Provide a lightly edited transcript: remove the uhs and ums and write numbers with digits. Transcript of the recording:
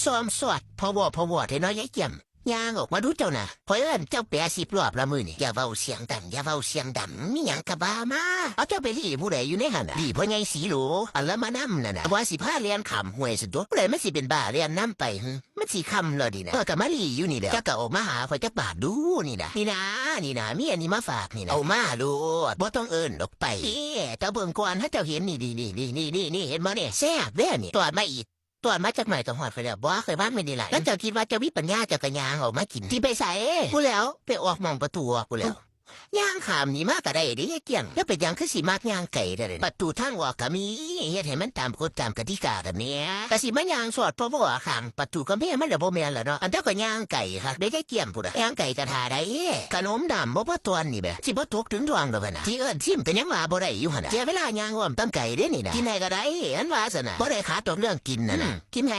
ซ้อมสอดพอวอเทน้อยยายเจียมย่างออกมาดูเจ้าน่ะพอเอิ้นเจ้าแปร10 รอบละมือนี่อย่าเว้าเสียงดังอย่าเว้าเสียงดังมีหยังกะบ้ามาเอาเจ้าไปรีผู้ใดอยู่ในหั่นน่ะรีพ่อใหญ่สีโหลอันละมานำนั่นน่ะว่าสิพาเรียนขำห้วยสุดตัวผู้ใดมันสิเป็นบ้าเรียนนำไปหึมันสิคำแล้วดินะก็มารีอยู่นี่แหละเจ้าก็ออกมาหาข่อยจักบาทดูนี่นะมีอันนี้มาฝากนี่นะเอามาโลดบ่ต้องเอิ้นดอกไปเจ้าเบิ่งก่อนถ้าเจ้าเห็นนี่เห็นบ่เนี่ยแซ่บเด้อนี่ตอดมาอีก ตัวมาจากไหนตัวหอดไปแล้วบ่เคยบ้านไม่ดีหลายแล้วเจ้าคิดว่าจะวิปัญญาจะกระยางออกมากินที่ไปใส่กูแล้วไปออกมองประตูกูแล้วย่างขามนี่มากก็ได้ดิเกี่ยงแล้วเป็นยังคือสีมากย่างไก่ได้เลยประตูทางออกก็มีเฮ็ดให้มันตามกฎตามกติกาแบบนี้ก็สิมันย่างสอดเพราะว่าข้างประตูก็แม่มันแล้วบ่แม่นล่ะเนาะอันเจ้าก็ย่างไก่ค่ะได้เกี่ยมพุ่นน่ะย่างไก่จะทาได้ขนมดำบ่พอตอนนี่แหละสิบ่ตกถึงท้องดอกนะที่เอิ้นทิ่มเป็นยังว่าบ่ได้อยู่หั่นน่ะเสียเวลาย่างอ้อมตั้งไก่เด้นี่นะกินไหนก็ได้อันว่าซั่นน่ะบ่ได้ขาดตกเรื่องกินน่ะนะกินไง